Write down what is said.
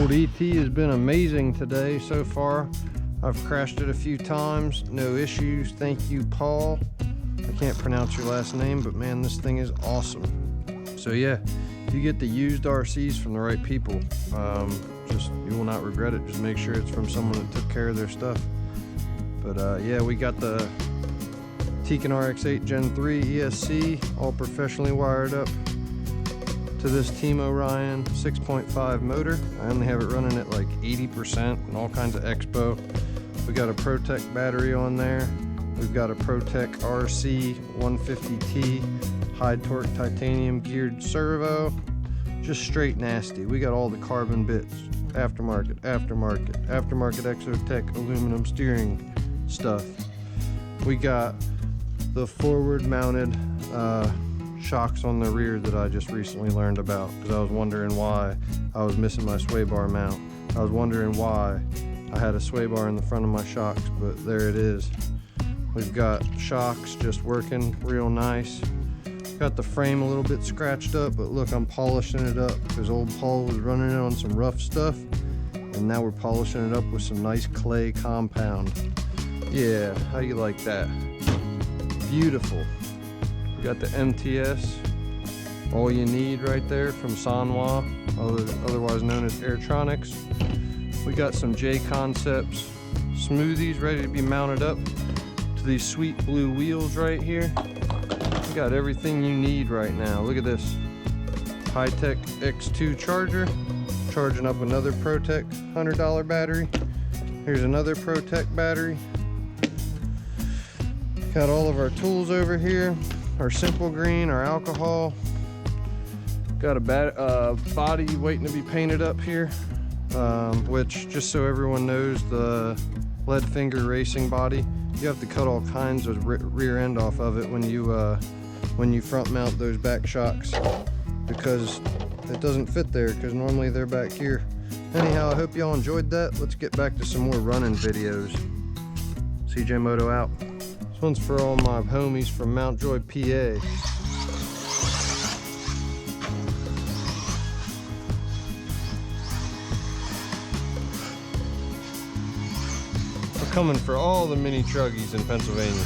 Old ET has been amazing today so far. I've crashed it a few times, no issues. Thank you, Paul. I can't pronounce your last name, but man, this thing is awesome. So yeah, if you get the used RCs from the right people, you will not regret it. Just make sure it's from someone that took care of their stuff. But yeah, we got the Tekno RX8 Gen 3 ESC all professionally wired up to this Team Orion 6.5 motor. I only have it running at like 80% and all kinds of expo. We got a ProTech battery on there. We've got a ProTech RC 150T high torque titanium geared servo. Just straight nasty. We got all the carbon bits, aftermarket Exotech aluminum steering stuff. We got the forward mounted shocks on the rear that I just recently learned about, because I was wondering why I was missing my sway bar mount. I was wondering why I had a sway bar in the front of my shocks, but there it is. We've got shocks just working real nice. Got the frame a little bit scratched up, but look, I'm polishing it up because old Paul was running it on some rough stuff, and now we're polishing it up with some nice clay compound. Yeah, how you like that? Beautiful. We got the MTS, all you need right there from Sanwa, otherwise known as Airtronics. We got some J Concepts smoothies ready to be mounted up to these sweet blue wheels right here. We got everything you need right now. Look at this high-tech X2 charger, charging up another ProTech $100 battery. Here's another ProTech battery. Got all of our tools over here. Our simple green, our alcohol. Got a body waiting to be painted up here, which, just so everyone knows, the lead finger racing body, you have to cut all kinds of rear end off of it when you front mount those back shocks, because it doesn't fit there, because normally they're back here. Anyhow, I hope y'all enjoyed that. Let's get back to some more running videos. CJ Moto out. This one's for all my homies from Mount Joy, PA. We're coming for all the Mini Truggies in Pennsylvania.